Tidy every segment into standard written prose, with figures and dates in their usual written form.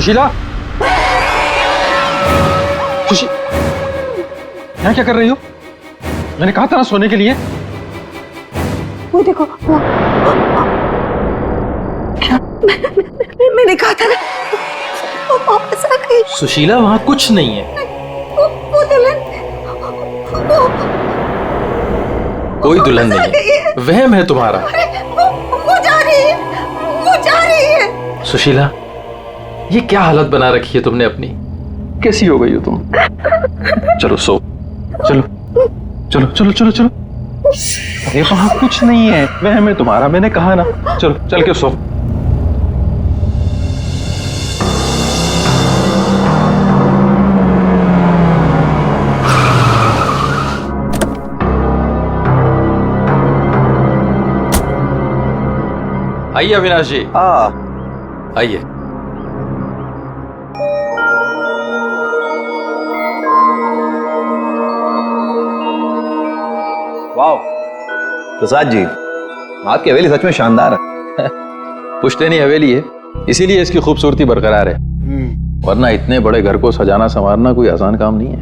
सुशीला, यहाँ क्या कर रही हो? मैंने कहा था ना सोने के लिए। वो देखो, वो क्या मैंने कहा था ना, वो वापस आ गई। सुशीला, वहां कुछ नहीं है। वो दुल्हन, कोई दुल्हन नहीं है, वहम है तुम्हारा। वो जा रही है, वो जा रही है। सुशीला, ये क्या हालत बना रखी है तुमने अपनी? कैसी हो गई हो तुम? चलो सो, चलो चलो चलो चलो चलो। अरे वहां कुछ नहीं है, वहम है तुम्हारा, मैंने कहा ना। चलो चल के सो। आइए अविनाश जी, आइए। वाह प्रसाद जी, आपकी हवेली सच में शानदार है। पुश्तैनी हवेली है, इसीलिए इसकी खूबसूरती बरकरार है, वरना इतने बड़े घर को सजाना संवारना कोई आसान काम नहीं है।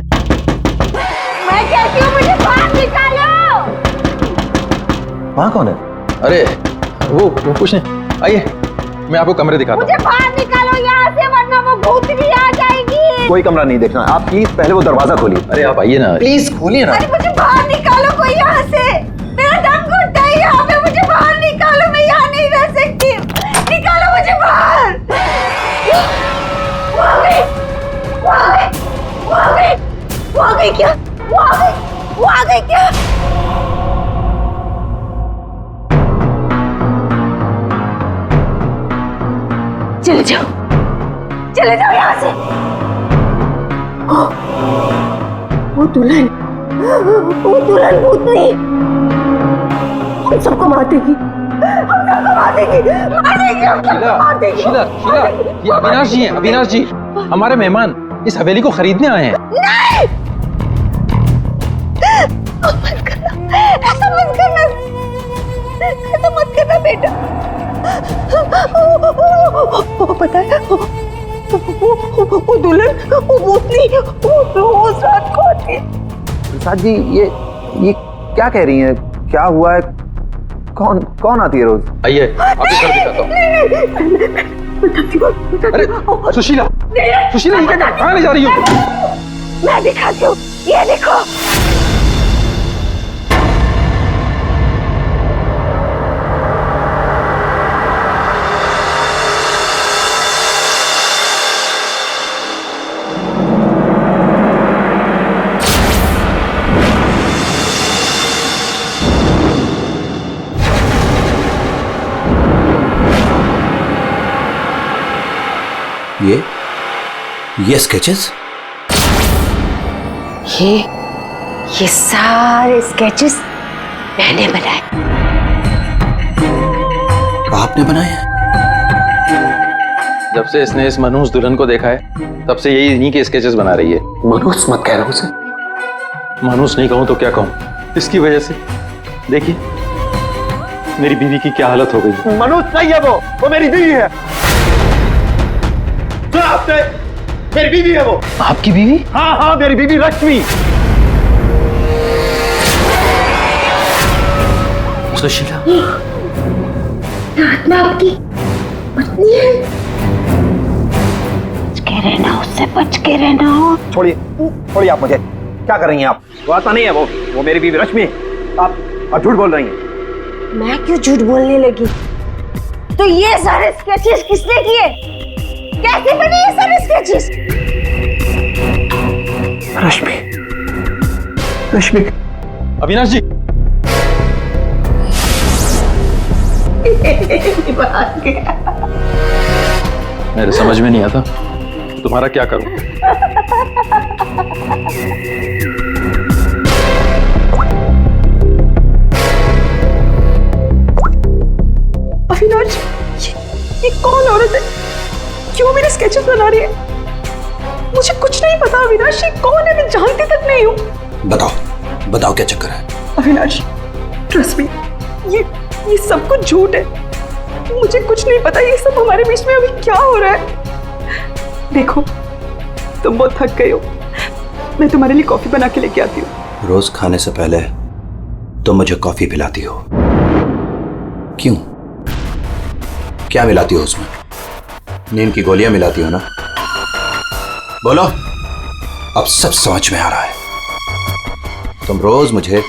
मैं कहती हूँ मुझे बाहर निकालो। वहाँ कौन है? अरे वो कुछ नहीं, आइए मैं आपको कमरे दिखाता मुझे बाहर निकालो यहाँ से, वरना वो भूतनी आ जाएगी। कोई कमरा नहीं देखना, आप प्लीज पहले वो दरवाजा खोलिए। हूँ। अरे आप आइए ना, प्लीज खोलिए ना। अरे मुझे बाहर निकालो कोई यहाँ से, मेरा दम घुटता है यहाँ पे, मुझे बाहर निकालो, मैं यहाँ नहीं रह सकती। निकालो मुझे बाहर। वो आ गई, वो आ गई, वो आ गई, वो आ गई क्या? वो आ गई, वो आ गई क्या? चले जाओ, चले जाओ यहाँ से। वो दुल्हन भूतनी हम सबको मार देगी, हम सबको मार देगी, मार देगी, हम सबको मार देगी। शीला, शीला, ये अविनाश जी हैं, अविनाश जी, हमारे मेहमान इस हवेली को खरीदने आए हैं। नहीं, मत करना, ऐसा मत करना, ऐसा मत करना बेटा। वो पता है, वो दुल्हन, वो भूतनी, वो रोज रात को आती है। प्रसाद जी, ये क्या कह रही हैं? क्या हुआ है? कौन आती है रोज? आइए आपको घर दिखाता हूँ। अरे सुशीला, सुशीला, ये क्या, कहाँ ले जा रही हो? मैं दिखाती हूँ, ये देखो। ये स्केचेस? ये सारे स्केचेस मैंने बनाए। आपने बनाए? जब से इसने इस मनहूस दुल्हन को देखा है, तब से यही इन्हीं के स्केचेस बना रही है। मनहूस मत कहना उसे। मनहूस नहीं कहूं तो क्या कहूं, इसकी वजह से देखिए मेरी बीवी की क्या हालत हो गई। मनहूस नहीं है वो मेरी बीवी है। तो आपने, मेरी बीवी है वो। आपकी बीवी? हाँ, मेरी बीवी लक्ष्मी। सुशीला, आत्मा आपकी पत्नी है। बच के रहना, उससे बच के रहना। छोड़िए आप मुझे। क्या कर रही हैं आप? वो आता नहीं है, वो मेरी बीवी लक्ष्मी है। आप झूठ बोल रही हैं। मैं क्यों झूठ बोलने लगी? तो ये सारे स्केचेस किसने किए? कैसे बने ये सारे स्केचेस? रश्मि। अविनाश जी। मेरे समझ में नहीं आता तुम्हारा क्या करूं। अविनाश, ये कौन औरत है? क्यों मेरे स्केचेस बना रही है? मुझे कुछ नहीं पता अविनाश, ये कौन है? मैं जानती तक नहीं हूँ। बताओ क्या चक्कर है? अविनाश, ट्रस्ट मी, ये सब कुछ झूठ है। मुझे कुछ नहीं पता ये सब हमारे बीच में अभी क्या हो रहा है। देखो तुम बहुत थक गए हो, मैं तुम्हारे लिए कॉफी बना के लेके आती हूँ। रोज खाने से पहले तुम मुझे कॉफी पिलाती हो, क्यों? क्या मिलाती हो उसमें? नींद की गोलियां मिलाती हो ना? बोलो, अब सब समझ में आ रहा है। तुम रोज मुझे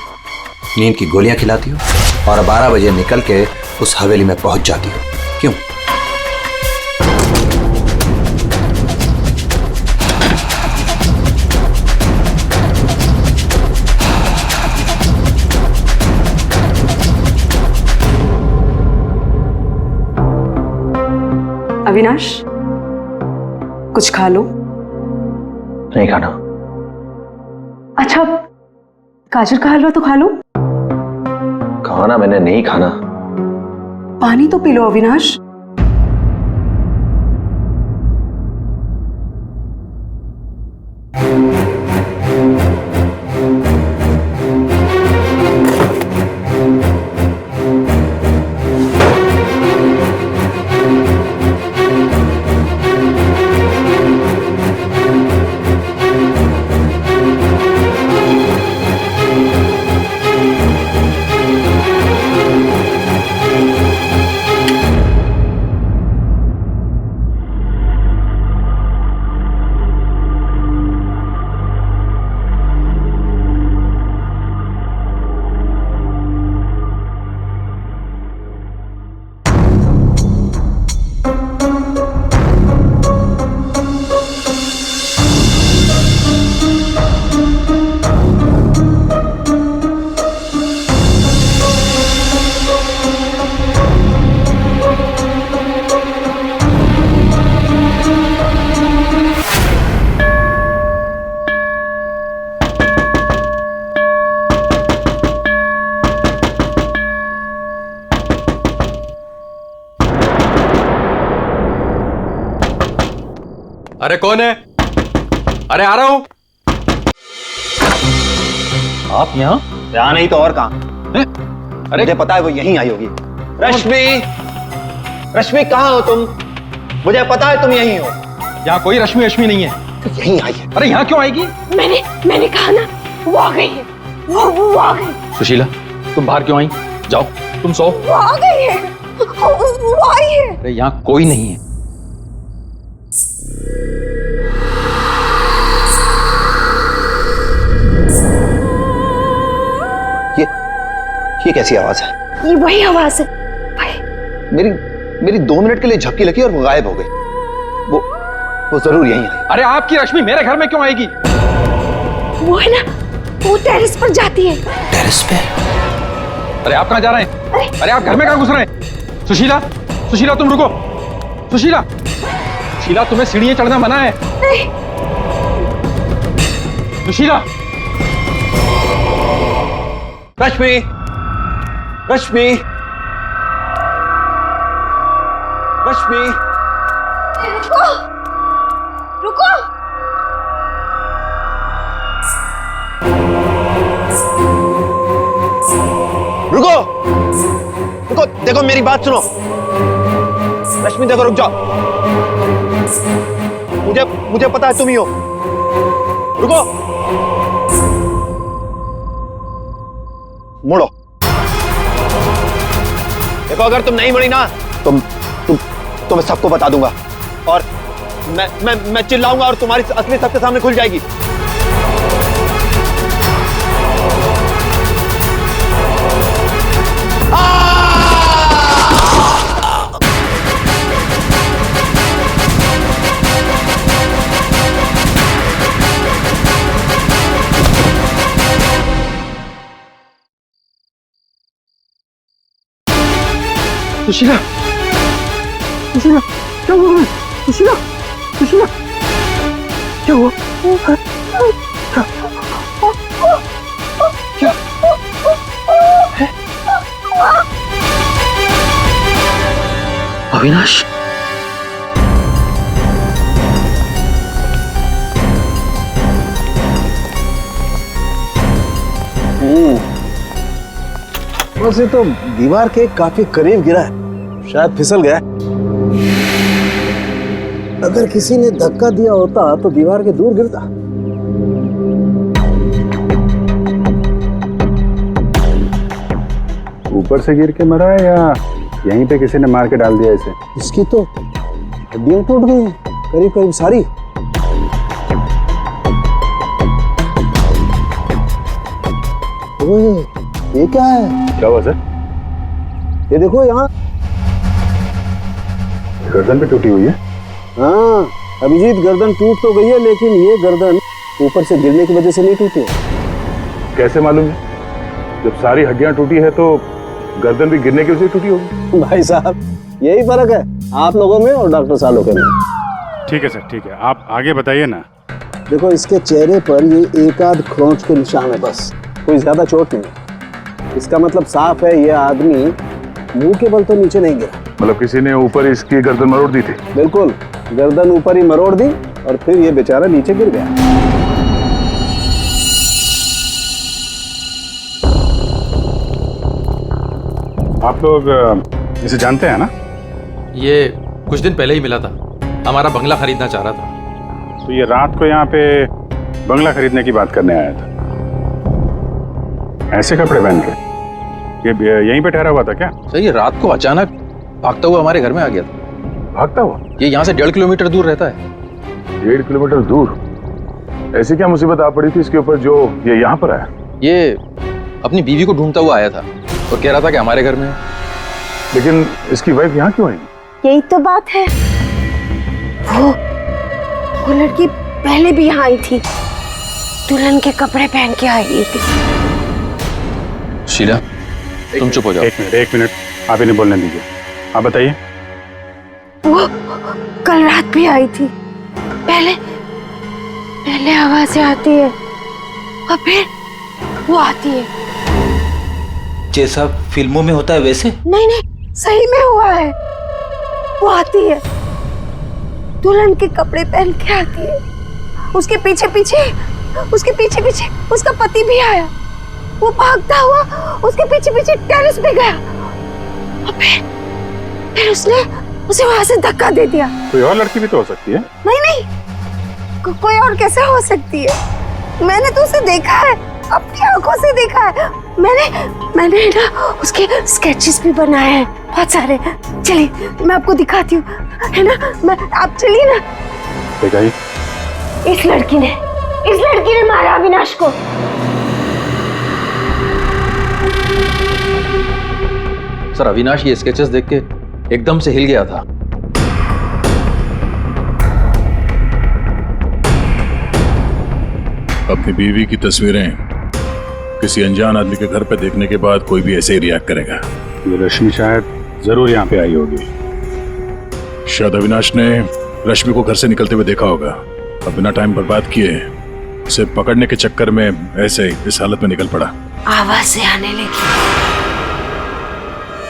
नींद की गोलियां खिलाती हो और 12 बजे निकल के उस हवेली में पहुंच जाती हो, क्यों? अविनाश, कुछ खा लो। नहीं खाना। अच्छा, गाजर का हलवा तो खा लो। खाना मैंने नहीं खाना। पानी तो पी लो अविनाश। अरे कौन है? अरे आ रहा हूं। आप यहाँ नहीं तो और कहाँ? अरे मुझे पता है वो यहीं आई होगी। रश्मि, रश्मि कहाँ हो तुम? मुझे पता है तुम यहीं हो। यहाँ कोई रश्मि रश्मि नहीं है। यहीं आई है। अरे यहाँ क्यों आएगी? मैंने कहा ना, वो आ गई है। वो आ गई। सुशीला, तुम बाहर क्यों आई? जाओ, तुम सो। वो आ गई है। वो आई है। अरे यहाँ कोई नहीं है। ये कैसी आवाज है? ये वही आवाज है। मेरी 2 मिनट के लिए झपकी लगी और वो गायब हो गई। वो जरूर यहीं आई। अरे आपकी रश्मि मेरे घर में क्यों आएगी? वो है ना, वो टेरेस पर जाती है। टेरेस पे? अरे आप कहाँ जा रहे हैं? अरे आप घर में कहाँ घुस रहे हैं? सुशीला, सुशीला तुम रुको। सुशीला, सुशीला तुम्हें सीढ़ियां चढ़ना मना है। नहीं। सुशीला। रश्मि, रश्मि, रश्मि, रुको, रुको। रुको, रुको, देखो मेरी बात सुनो। रश्मि देखो, रुक जाओ। मुझे पता है तुम ही हो। रुको, मुड़ो। देखो अगर तुम नहीं मुड़ी ना तो मैं सबको बता दूंगा और मैं चिल्लाऊंगा और तुम्हारी असली सबके सामने खुल जाएगी। सुशीला, सुशीला, क्या हुआ? सुशीला, सुशीला, क्या हुआ? क्या? अविनाश, वैसे तो दीवार के काफी करीब गिरा है, शायद फिसल गया। अगर किसी ने धक्का दिया होता तो दीवार के दूर गिरता। ऊपर से गिर के मरा है या यहीं पे किसी ने मार के डाल दिया इसे? इसकी तो हड्डियां टूट गई हैं, करीब करीब सारी। ओए, ये क्या है? क्या हुआ सर? ये देखो यहाँ। गर्दन पे टूटी हुई है। हाँ अभिजीत, गर्दन टूट तो गई है लेकिन ये गर्दन ऊपर से गिरने की वजह से नहीं टूटी है। कैसे मालूम है? जब सारी हड्डियां टूटी है तो गर्दन भी गिरने की वजह से टूटी होगी। भाई साहब, यही फर्क है आप लोगों में और डॉक्टर सालों के में। ठीक है सर, ठीक है, आप आगे बताइए ना। देखो इसके चेहरे पर ये एक आध खरोंच के निशान है, बस कोई ज्यादा चोट नहीं। इसका मतलब साफ है ये आदमी मुंह के बल तो नीचे नहीं गिरा। मतलब किसी ने ऊपर इसकी गर्दन मरोड़ दी थी? बिल्कुल, गर्दन ऊपर ही मरोड़ दी और फिर ये बेचारा नीचे गिर गया। आप लोग इसे जानते हैं ना? ये कुछ दिन पहले ही मिला था, हमारा बंगला खरीदना चाह रहा था। तो ये रात को यहाँ पे बंगला खरीदने की बात करने आया था। ऐसे कपड़े पहन के ये यहीं पे ठहरा हुआ था क्या? सर ये रात को अचानक भागता हुआ हमारे घर में आ गया था। भागता हुआ? ये यहाँ से 1.5 किलोमीटर दूर रहता है। 1.5 किलोमीटर दूर? ऐसी क्या मुसीबत आ पड़ी थी इसके ऊपर जो ये यहाँ पर आया? ये अपनी बीवी को ढूंढता हुआ आया था और कह रहा था कि हमारे घर में है। लेकिन इसकी वाइफ यहाँ क्यों आई? यही तो बात है, वो लड़की पहले भी यहाँ आई थी, दुल्हन के कपड़े पहन के आई थी। शीला तुम चुप हो जाओ। एक मिनट, आप इन्हें बोलने दीजिए। आप बताइए। वो कल रात भी आई थी, पहले आवाजें आती है और फिर वो आती है। जैसा फिल्मों में होता है वैसे? नहीं, सही में हुआ है। वो आती है, दुल्हन के कपड़े पहन के आती है, उसके पीछे पीछे उसका पति भी आया। वो भागता हुआ उसके पीछे टेरेस पे गया और फिर उसने उसे वहां से धक्का दे दिया। कोई और लड़की भी तो हो सकती है। नहीं, कोई और कैसे हो सकती है? मैंने तो उसे देखा है, अपनी आंखों से देखा है। मैंने ना उसके स्केचेस भी बनाए हैं बहुत सारे। चलिए मैं आपको दिखाती हूँ, है ना? आप चलिए ना। दिखाइए। इस लड़की ने मारा अविनाश को। सर अविनाश ये स्केचेस देख के एकदम से हिल गया था। अपनी बीवी की तस्वीरें किसी अनजान आदमी के घर पे देखने के बाद कोई भी ऐसे ही रिएक्ट करेगा। ये रश्मि शायद जरूर यहाँ पे आई होगी। शायद अविनाश ने रश्मि को घर से निकलते हुए देखा होगा और बिना टाइम बर्बाद किए उसे पकड़ने के चक्कर में ऐसे इस हालत में निकल पड़ा। आवाजें आने लगी,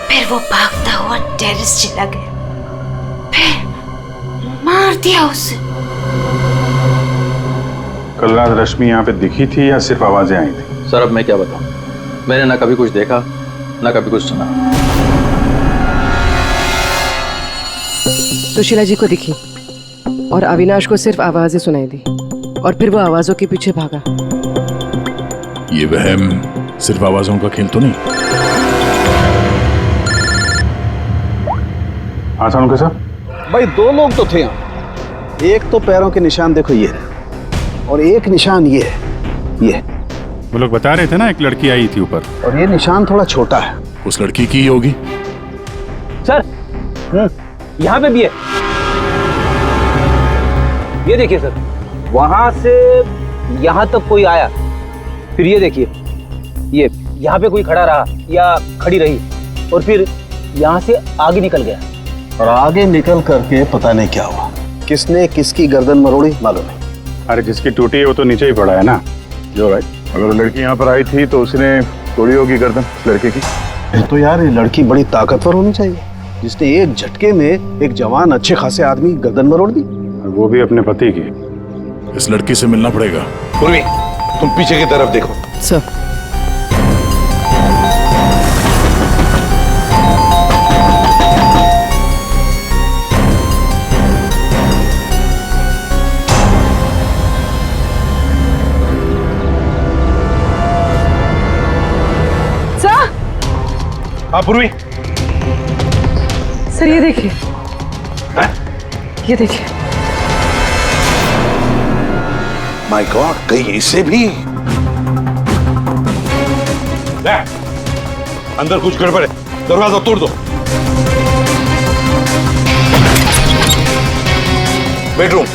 फिर वो भागता हुआ टेरेस चला गया, फिर मार दिया उसे। कल रात रश्मि यहाँ पे दिखी थी या सिर्फ आवाजें आई थी? सर अब मैं क्या बताऊं, मैंने ना कभी कुछ देखा ना कभी कुछ सुना। सुशीला जी को दिखी और अविनाश को सिर्फ आवाजें सुनाई दी और फिर वो आवाजों के पीछे भागा। ये वहम सिर्फ आवाजों का खेल तो नहीं? हाँ सानू साहब। भाई 2 लोग तो थे यहाँ। एक तो पैरों के निशान देखो ये है और एक निशान ये है, ये। वो लोग बता रहे थे ना एक लड़की आई थी ऊपर, और ये निशान थोड़ा छोटा है। उस लड़की की ही होगी। सर यहाँ पे भी है, ये देखिए सर, वहां से यहाँ तक कोई आया, फिर ये देखिए, ये यहाँ पे कोई खड़ा रहा या खड़ी रही और फिर यहाँ से आगे निकल गया। और आगे निकल करके पता नहीं क्या हुआ, किसने किसकी गर्दन मरोड़ी मालूम नहीं। अरे जिसकी टूटी है वो तो नीचे ही पड़ा है ना। जो राइट, अगर वो लड़की यहाँ पर आई थी तो उसने तोड़ी होगी गर्दन उस लड़के की। फिर तो यार ये लड़की बड़ी ताकतवर होनी चाहिए जिसने एक झटके में एक जवान अच्छे खासे आदमी गर्दन मरोड़ दी। वो भी अपने पति की। इस लड़की से मिलना पड़ेगा। पूर्वी, तुम पीछे की तरफ देखो। सर हाँ पूर्वी, सर ये देखिए, ये देखिए। माय गॉड, कहीं इससे भी ले, अंदर कुछ गड़बड़ है, दरवाजा तोड़ दो। बेडरूम,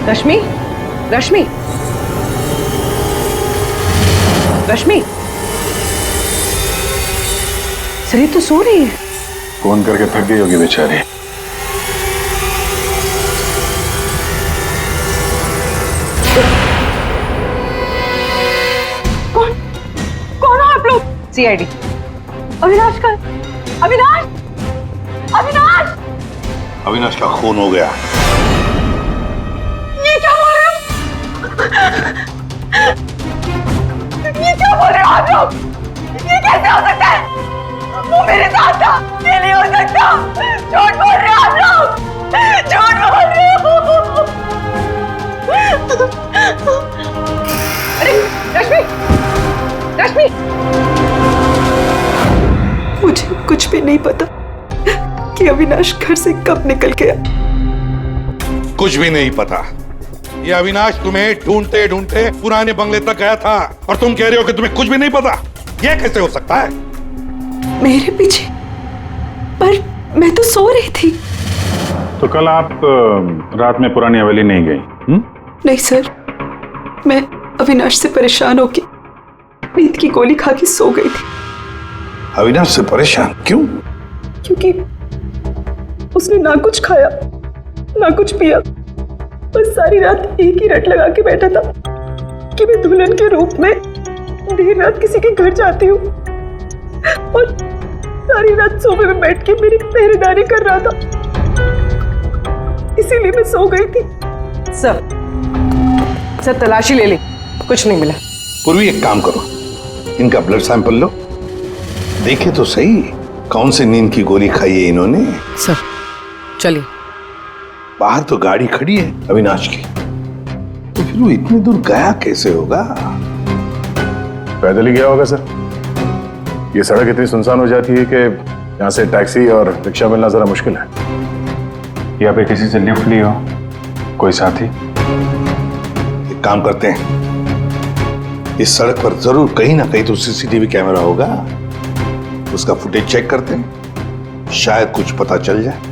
रश्मि, रश्मि, रश्मि, सर ये तो सो रही है। फोन करके थक गई होगी बेचारी। कौन कौन हो आप लोग? सीआईडी। अविनाश का, अविनाश, अविनाश, अविनाश का खून हो गया। ये क्या बोल रहे हो? ये क्या बोल रहे हो आप लोग? ये कैसे हो सकता है? वो मेरे साथ था, ये नहीं हो सकता। झूठ बोल रहे हो आप लोग, झूठ बोल रहे हो। अरे रश्मि, रश्मि, मुझे कुछ भी नहीं पता कि अविनाश घर से कब निकल गया। कुछ भी नहीं पता। ये अविनाश तुम्हें ढूंढते ढूंढते पुराने बंगले तक गया था और तुम कह रहे हो कि तुम्हें कुछ भी नहीं पता। ये कैसे हो सकता है? मेरे पीछे? पर मैं तो सो रही थी। तो कल आप रात में पुरानी हवेली नहीं गई? नहीं सर, मैं अविनाश से परेशान होके नींद की गोली खा के सो गई थी। अविनाश से परेशान क्यों? क्योंकि उसने ना कुछ खाया ना कुछ पिया, बस सारी रात एक ही रट लगा के बैठा था कि मैं दुल्हन के रूप में देर रात किसी के घर जाती हूँ, और सारी रात सोफे में बैठ के मेरी पहरेदारी कर रहा था। इसीलिए मैं सो गई थी। सर तलाशी ले ली, कुछ नहीं मिला। पूर्वी एक काम करो, इनका ब्लड सैंपल लो, देखे तो सही कौन सी नींद की गोली खाई है इन्होंने। सर चलिए। बाहर तो गाड़ी खड़ी है अविनाश की, तो फिर वो इतनी दूर गया कैसे होगा? पैदल ही गया होगा सर। ये सड़क इतनी सुनसान हो जाती है कि यहाँ से टैक्सी और रिक्शा मिलना जरा मुश्किल है। या पे किसी से लिफ्ट ली हो, कोई साथी? एक काम करते हैं, इस सड़क पर जरूर कहीं ना कहीं तो सीसीटीवी कैमरा होगा, उसका फुटेज चेक करते हैं, शायद कुछ पता चल जाए।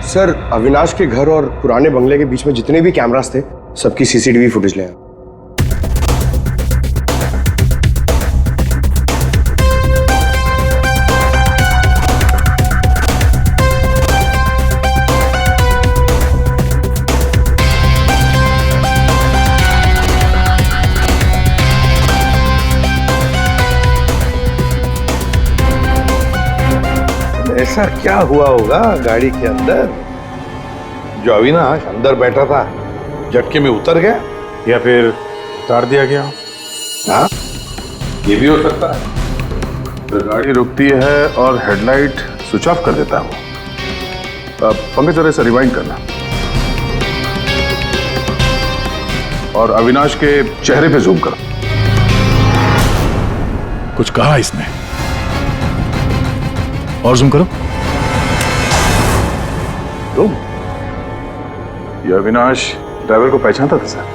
सर, अविनाश के घर और पुराने बंगले के बीच में जितने भी कैमरास थे, सबकी सीसीटीवी फुटेज ले आए। ऐसा क्या हुआ होगा गाड़ी के अंदर जो अविनाश अंदर बैठा था झटके में उतर गया? या फिर उतार दिया गया? हाँ, ये भी हो सकता है। तो गाड़ी रुकती है और हेडलाइट स्विच ऑफ कर देता हूँ। पंकज जरा इसे रिवाइंड करना और अविनाश के चेहरे पे जूम करो। कुछ कहा इसने? और जूम करो। तुम ये अविनाश ड्राइवर को पहचानता था सर?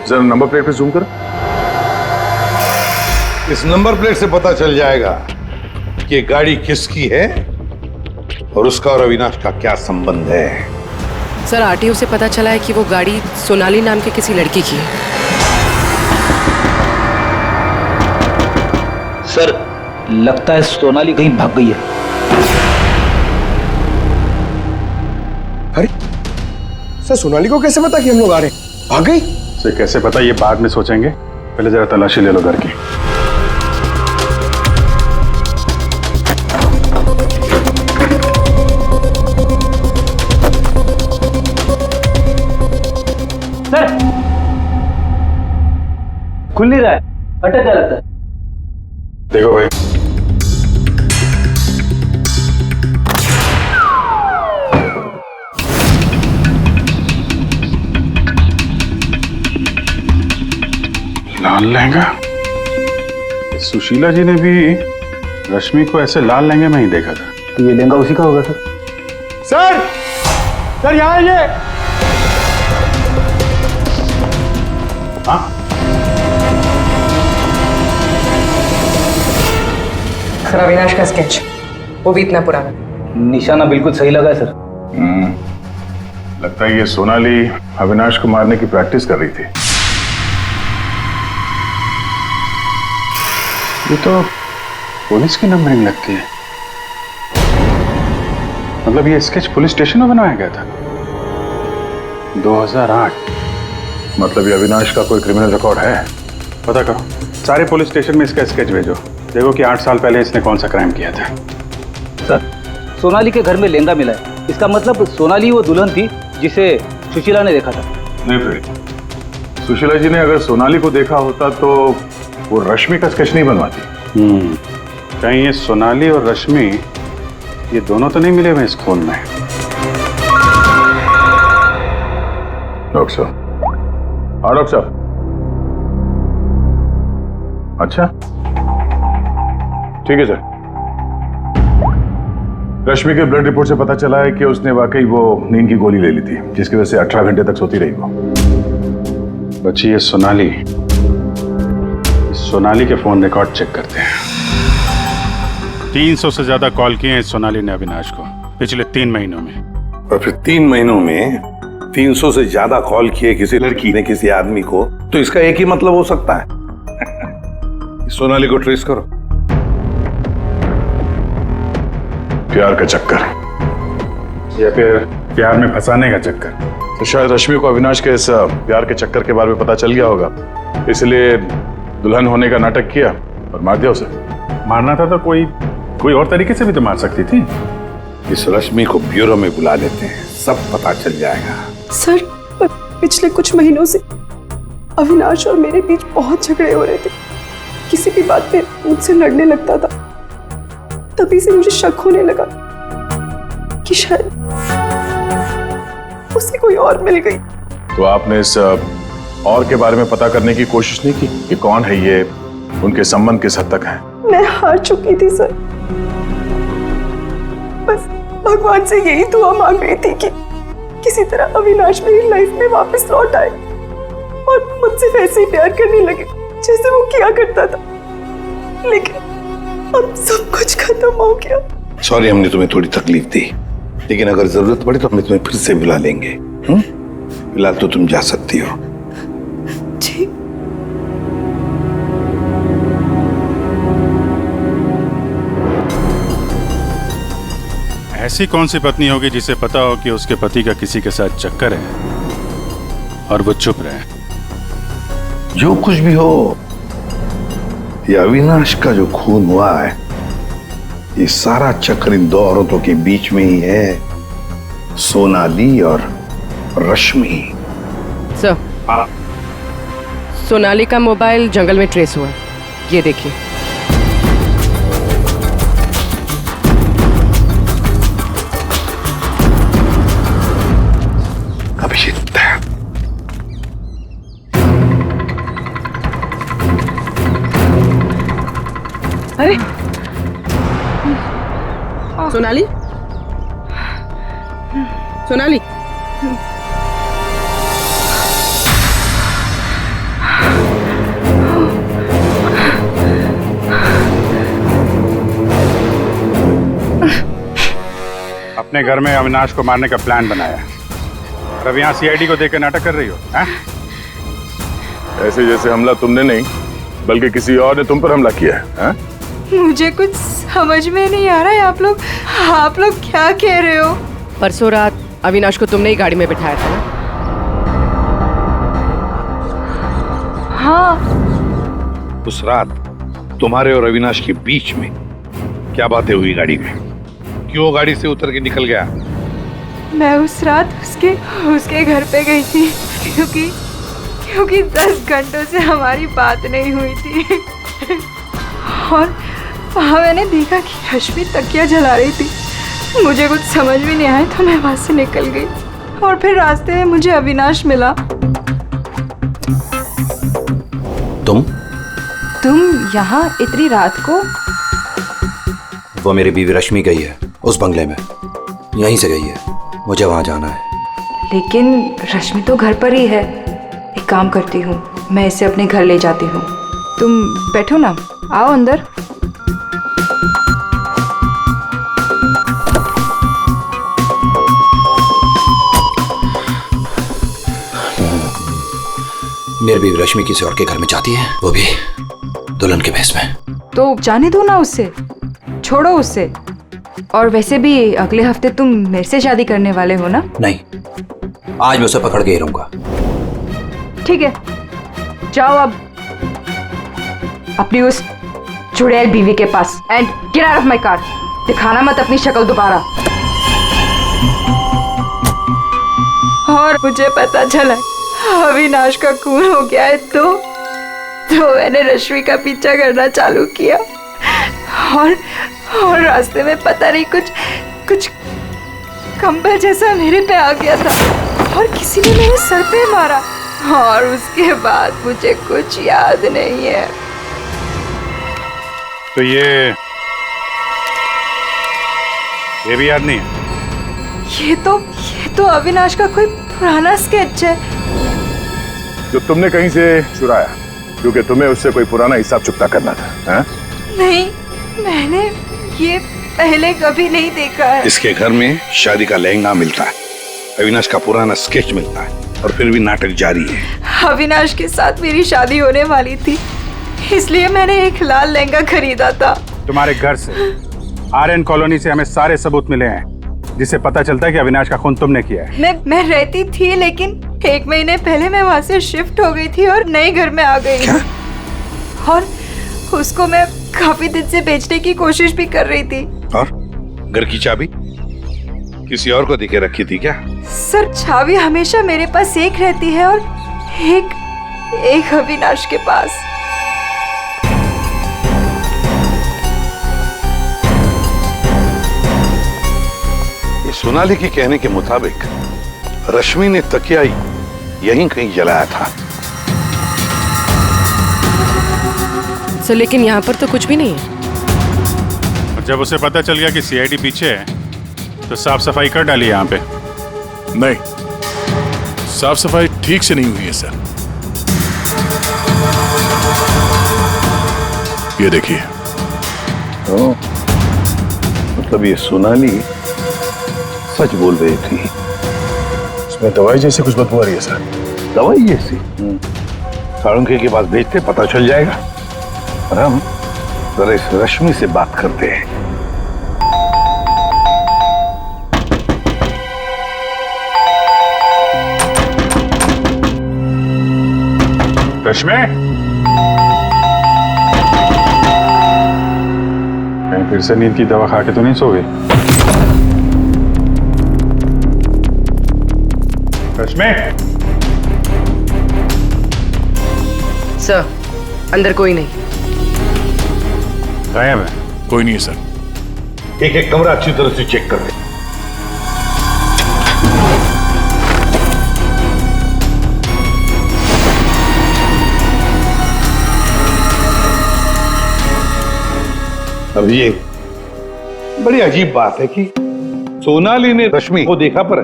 जरा नंबर प्लेट पे जूम करो। इस नंबर प्लेट से पता चल जाएगा कि ये गाड़ी किसकी है और उसका और अविनाश का क्या संबंध है। सर आरटीओ से पता चला है कि वो गाड़ी सोनाली नाम के किसी लड़की की है। सर लगता है सोनाली कहीं भाग गई है। अरे सर, सोनाली को कैसे पता कि हम लोग आ रहे हैं? भाग गई? सर कैसे पता, ये बाद में सोचेंगे, पहले जरा तलाशी ले लो घर की। सर खुल नहीं रहा है, अटक गया लगता है। देखो भाई, लाल लहंगा? सुशीला जी ने भी रश्मि को ऐसे लाल लहंगे में ही देखा था। तो ये लहंगा उसी का होगा सर। सर, सर यहाँ आइए। हाँ, सर अविनाश का स्केच, वो भी इतना पुराना। निशाना बिल्कुल सही लगा है सर। लगता है ये सोनाली अविनाश को मारने की प्रैक्टिस कर रही थी। ये तो पुलिस की नंबरिंग लगती है। मतलब ये स्केच पुलिस स्टेशन में बनाया गया था 2008। मतलब ये अविनाश का कोई क्रिमिनल रिकॉर्ड है? पता करो, सारे पुलिस स्टेशन में इसका स्केच भेजो, देखो कि 8 साल पहले इसने कौन सा क्राइम किया था। सर, सोनाली के घर में लहंगा मिला है, इसका मतलब सोनाली वो दुल्हन थी जिसे सुशीला ने देखा था। नहीं फिर सुशीला जी ने अगर सोनाली को देखा होता तो वो रश्मि का स्केच नहीं बनवाती। कहीं ये सोनाली और रश्मि ये दोनों तो नहीं मिले हुए इस खून में? डॉक्टर साहब। हाँ डॉक्टर साहब। अच्छा ठीक है सर। रश्मि के ब्लड रिपोर्ट से पता चला है कि उसने वाकई वो नींद की गोली ले ली थी, जिसकी वजह से 18 घंटे तक सोती रही वो। बच्ची ये सोनाली के फोन रिकॉर्ड चेक करते हैं। 300 से ज्यादा कॉल किए हैं सोनाली ने अविनाश को पिछले 3 महीनों में। और फिर 3 महीनों में 300 से ज्यादा कॉल किए किसी लड़की ने किसी आदमी को, तो इसका एक ही मतलब हो सकता है। सोनाली को ट्रेस करो। प्यार का चक्कर या फिर प्यार में फंसाने का चक्कर। तो शायद रश्मि को अविनाश के इस प्यार के चक्कर के बारे में पता चल गया होगा, इसलिए दुल्हन होने का नाटक किया और मार दिया उसे। मारना था तो कोई और तरीके से भी तो मार सकती थी। इस रश्मि को ब्यूरो में बुला लेते हैं, सब पता चल जाएगा। सर, पिछले कुछ महीनों से अविनाश और मेरे बीच बहुत झगड़े हो रहे थे। किसी भी बात पे मुझसे लड़ने लगता था। तभी से मुझे शक होने लगा कि शायद उसे कोई और मिल गई। तो आपने इस और के बारे में पता करने की कोशिश नहीं की कि कौन है ये, उनके संबंध किस हद तक है? मैं हार चुकी थी सर। बस भगवान से यही दुआ मांग रही थी कि किसी तरह अविनाश मेरी लाइफ में वापस लौट आए और मुझसे वैसे ही प्यार करने लगे जैसे वो किया करता था। लेकिन अब सब कुछ खत्म हो गया। सॉरी हमने तुम्हें थोड़ी तकलीफ दी, लेकिन अगर जरूरत पड़े तो हम तुम्हें फिर से बुला लेंगे। फिलहाल तो तुम जा सकती हो। जी। ऐसी कौन सी पत्नी होगी जिसे पता हो कि उसके पति का किसी के साथ चक्कर है और वो चुप रहे? जो कुछ भी हो, ये अविनाश का जो खून हुआ है, ये सारा चक्कर इन 2 औरतों के बीच में ही है, सोनाली और रश्मि। सर, सोनाली का मोबाइल जंगल में ट्रेस हुआ, ये देखिए। अभिजीत, अरे सोनाली, सोनाली, अपने घर में अविनाश को मारने का प्लान बनाया और अब यहाँ सीआईडी को देकर नाटक कर रही हो? ऐसे जैसे हमला तुमने नहीं बल्कि किसी और ने तुम पर हमला किया है। मुझे कुछ समझ में नहीं आ रहा है। आप लोग क्या कह रहे हो? परसों रात अविनाश को तुमने ही गाड़ी में बिठाया था ना? हाँ। उस रात तुम्हारे और अविनाश के बीच में क्या बातें हुई गाड़ी में? क्यों गाड़ी से उतर के निकल गया? मैं उस रात उसके घर पे गई थी क्योंकि 10 घंटों से हमारी बात नहीं हुई थी और वहाँ मैंने देखा कि रश्मि तकिया जला रही थी। मुझे कुछ समझ में नहीं आया तो मैं वहाँ से निकल गई और फिर रास्ते में मुझे अविनाश मिला। तुम यहाँ इतनी रात को? वो मेरी बीवी रश्मि गई है उस बंगले में, यहीं से गई है। मुझे वहां जाना है। लेकिन रश्मि तो घर पर ही है। एक काम करती हूँ, मैं इसे अपने घर ले जाती हूँ। तुम बैठो ना, आओ अंदर। मेरी बीवी रश्मि किसी और के घर में जाती है, वो भी दुल्हन के भेष में। तो जाने दो ना उससे, छोड़ो उससे। और वैसे भी अगले हफ्ते तुम मेरे से शादी करने वाले हो ना? नहीं, आज मैं उसे पकड़ के ही रहूंगा। ठीक है, जाओ अब अपनी उस चुड़ैल बीवी के पास and get out of my car. दिखाना मत अपनी शक्ल दोबारा। और मुझे पता चला अविनाश का खून हो गया है तो मैंने रश्मि का पीछा करना चालू किया और रास्ते में पता नहीं कुछ कंबल जैसा मेरे पे आ गया था और किसी ने मेरे सर पे मारा और उसके बाद मुझे कुछ याद नहीं है। तो ये भी याद नहीं है? ये तो अविनाश का कोई पुराना स्केच है जो तुमने कहीं से चुराया, क्योंकि तुम्हें उससे कोई पुराना हिसाब चुकता करना था, हैं? नहीं, मैंने ये पहले कभी नहीं देखा है। इसके घर में शादी का लहंगा मिलता है, अविनाश का पुराना स्केच मिलता है और फिर भी नाटक जारी है। अविनाश के साथ मेरी शादी होने वाली थी, इसलिए मैंने एक लाल लहंगा खरीदा था। तुम्हारे घर से आर्यन कॉलोनी से हमें सारे सबूत मिले हैं जिससे पता चलता है कि अविनाश का खून तुमने किया है। मैं रहती थी, लेकिन 1 महीने पहले मैं वहाँ से शिफ्ट हो गई थी और नए घर में आ गई। और उसको मैं काफी दिन से बेचने की कोशिश भी कर रही थी। और घर की चाबी किसी और को देके रखी थी क्या? सर, चाबी हमेशा मेरे पास एक रहती है और एक अविनाश के पास। ये सोनाली के कहने के मुताबिक रश्मि ने तकिया यहीं कहीं जलाया था। सर, लेकिन यहाँ पर तो कुछ भी नहीं है। जब उसे पता चल गया कि सीआईडी पीछे है तो साफ सफाई कर डाली यहाँ पे। नहीं, साफ सफाई ठीक से नहीं हुई है सर। ये देखिए। मतलब ये सोनाली सच बोल रही थी। इसमें दवाई जैसी कुछ बदबू आ रही है सर। दवाई जैसी? साळुंखे के पास भेजते, पता चल जाएगा। और हम जरा इस रश्मि से बात करते हैं। रश्मि, कहीं फिर से नींद की दवा खा के तो नहीं सो गई? रश्मि, सर, अंदर कोई नहीं। गायब है? कोई नहीं है सर। एक एक कमरा अच्छी तरह से चेक कर ले। अब ये बड़ी अजीब बात है कि सोनाली ने रश्मि को देखा पर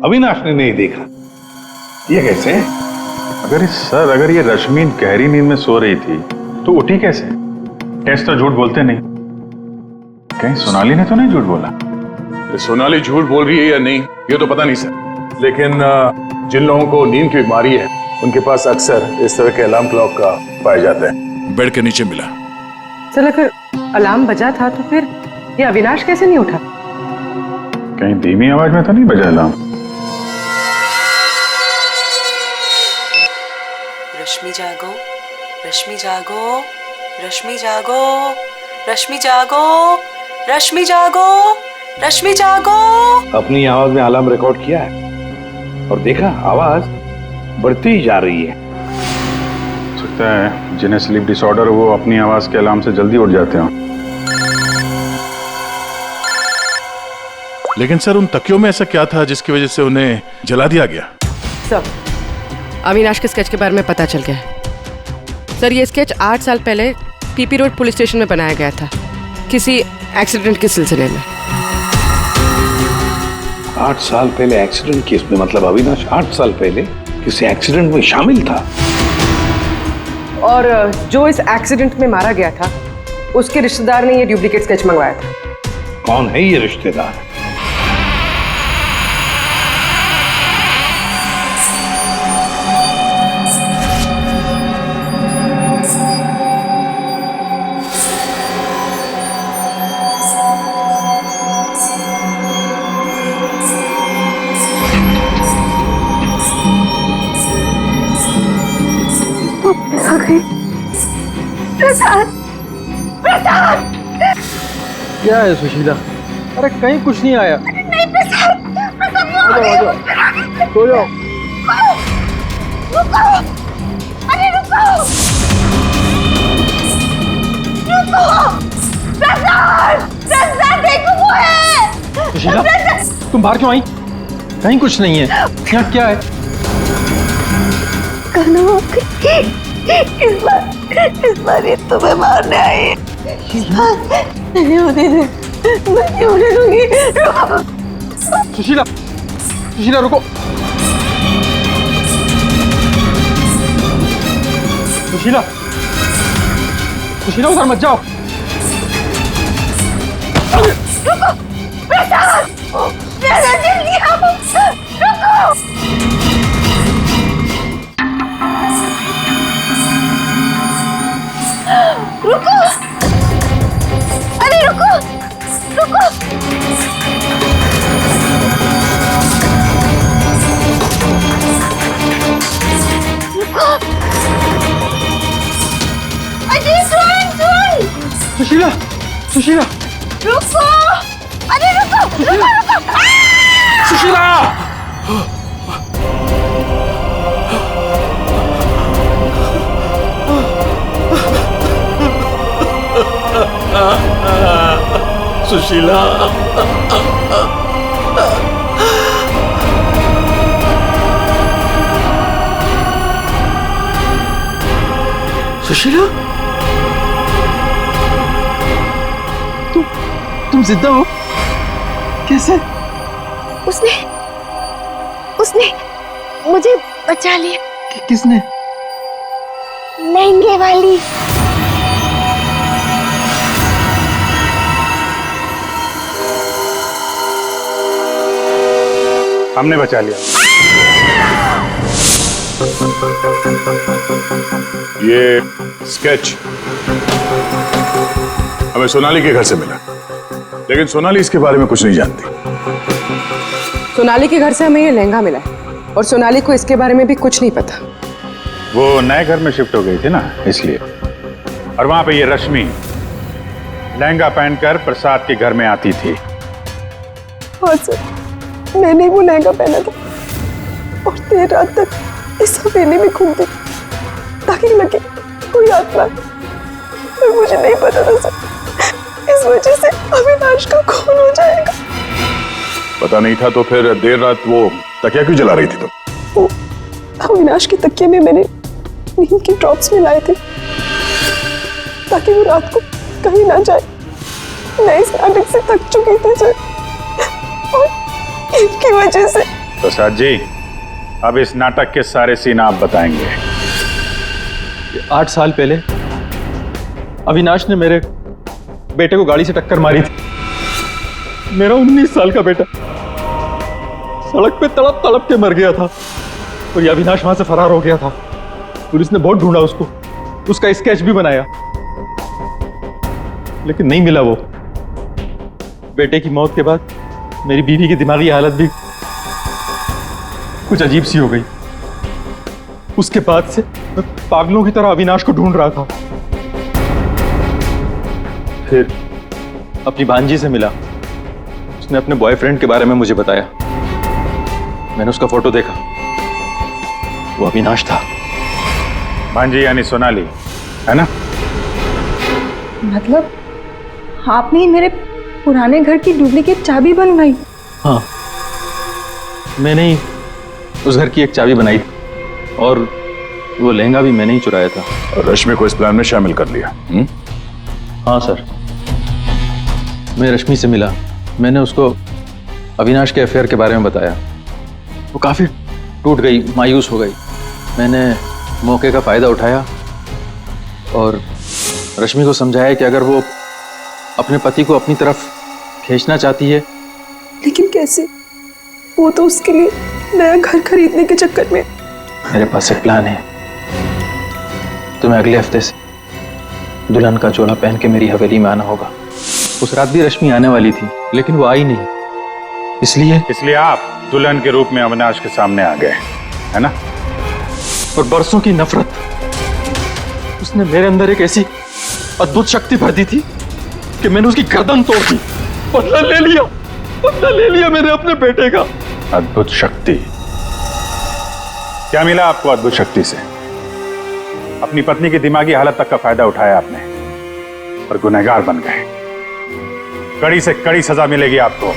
अविनाश ने नहीं देखा। ये कैसे? अगर ये रश्मि गहरी नींद में सो रही थी तो उठी कैसे? टेस्ट तो झूठ बोलते नहीं। कहीं सोनाली ने तो नहीं झूठ बोला? ये सोनाली झूठ बोल रही है या नहीं ये तो पता नहीं सर, लेकिन जिन लोगों को नींद की बीमारी है उनके पास अक्सर इस तरह के अलार्म क्लॉक का पाया जाता है। बेड के नीचे मिला। सर, अगर अलार्म बजा था तो फिर ये अविनाश कैसे नहीं उठा? कहीं धीमी आवाज में तो नहीं बजा अलार्म? रश्मि जागो, रश्मि जागो, रश्मि जागो, रश्मि जागो, रश्मि जागो, रश्मि जागो। अपनी आवाज में अलार्म रिकॉर्ड किया है और देखा आवाज बढ़ती ही जा रही है। सकता है जिन्हें स्लीप डिसऑर्डर वो अपनी आवाज के अलार्म से जल्दी उठ जाते हैं। लेकिन सर उन तकियों में ऐसा क्या था जिसकी वजह से उन्हें जला दिया गया? सर, अविनाश के स्केच के बारे में पता चल गया है। सर ये स्केच 8 साल पहले पीपी रोड पुलिस स्टेशन में बनाया गया था, किसी एक्सीडेंट के सिलसिले में। 8 साल पहले एक्सीडेंट केस में, मतलब अविनाश 8 साल पहले किसी एक्सीडेंट में शामिल था। और जो इस एक्सीडेंट में मारा गया था उसके रिश्तेदार ने ये डुप्लीकेट स्केच मंगवाया था। कौन है ये रिश्तेदार? प्रसाद, प्रसाद, क्या है सुशीला? अरे कहीं कुछ नहीं आया। नहीं प्रसाद, प्रसाद आ जाओ, सो जाओ। रुको, अरे रुको, रुको, प्रसाद, प्रसाद देखो वो है। सुशीला, तुम बाहर क्यों आई? कहीं कुछ नहीं है। यहाँ क्या है? कहना इस बार ये तुम्हें मारने आई है। नहीं होने दे, मैं नहीं होने दूंगी। सुशीला, सुशीला रुको। सुशीला, सुशीला उधर मत जाओ। रुको, प्रसाद, प्रसाद जल्दी आओ, रुको। रुको, अरे रुको, रुको। रुको, अरे सुन। सुशीला, सुशीला, रुको, अरे रुको, रुको, रुको। सुशीला! सुशीला, सुशीला, तुम जिंदा हो? कैसे? उसने मुझे बचा लिया। किसने? लहंगे वाली। हमने बचा लिया। ये स्केच हमें सोनाली के घर से मिला, लेकिन सोनाली इसके बारे में कुछ नहीं जानती। सोनाली के घर से हमें ये लहंगा मिला है और सोनाली को इसके बारे में भी कुछ नहीं पता। वो नए घर में शिफ्ट हो गई थी ना, इसलिए। और वहां पे ये रश्मि लहंगा पहनकर प्रसाद के घर में आती थी। हाँ सर, मैंने वो लहंगा पहना था और देर रात तक इस हवेली में घूमती ताकि लगे कोई आत्मा, पर मुझे नहीं पता था सर, इस वजह से अविनाश का खून हो जाएगा। पता नहीं था तो फिर देर रात वो तकिया क्यों जला रही थी तुम? वो अविनाश के तकिए में मैंने नीम की ड्रॉप्स मिलाए थे ताकि वो रात को कहीं ना जाए। मैं इस नाटक से थक चुकी थी सर, और इनकी वजह से। प्रसाद जी, अब इस नाटक के सारे सीन आप बताएंगे। 8 साल पहले अविनाश ने मेरे बेटे को गाड़ी से टक्कर मारी थी। मेरा 19 साल का बेटा सड़क पे तड़प तड़प के मर गया था और ये अविनाश वहां से फरार हो गया था। पुलिस ने बहुत ढूंढा उसको, उसका स्केच भी बनाया, लेकिन नहीं मिला वो। बेटे की मौत के बाद मेरी बीवी की दिमागी हालत भी कुछ अजीब सी हो गई। उसके बाद से मैं पागलों की तरह अविनाश को ढूंढ रहा था। फिर अपनी भांजी से मिला, उसने अपने बॉयफ्रेंड के बारे में मुझे बताया। मैंने उसका फोटो देखा, वो अविनाश था। भांजी यानी सोनाली, है ना? मतलब आपने ही मेरे पुराने घर की डुप्लीकेट चाबी बनवाई? हाँ, मैंने ही उस घर की एक चाबी बनाई और वो लहंगा भी मैंने ही चुराया था। और रश्मि को इस प्लान में शामिल कर लिया। हाँ सर, मैं रश्मि से मिला, मैंने उसको अविनाश के अफेयर के बारे में बताया। वो काफ़ी टूट गई, मायूस हो गई। मैंने मौके का फ़ायदा उठाया और रश्मि को समझाया कि अगर वो अपने पति को अपनी तरफ खींचना चाहती है। लेकिन कैसे? वो तो उसके लिए नया घर खरीदने के चक्कर में। मेरे पास एक प्लान है। तुम्हें अगले हफ्ते से दुल्हन का चोला पहन के मेरी हवेली में आना होगा। उस रात भी रश्मि आने वाली थी, लेकिन वो आई नहीं। इसलिए आप दुल्हन के रूप में अविनाश के सामने आ गए, है ना? और बरसों की नफरत, उसने मेरे अंदर एक ऐसी अद्भुत शक्ति भर दी थी कि मैंने उसकी गर्दन तोड़ दी। बदला ले लिया मैंने अपने बेटे का। अद्भुत शक्ति? क्या मिला आपको अद्भुत शक्ति से? अपनी पत्नी की दिमागी हालत तक का फायदा उठाया आपने और गुनहगार बन गए। कड़ी से कड़ी सजा मिलेगी आपको।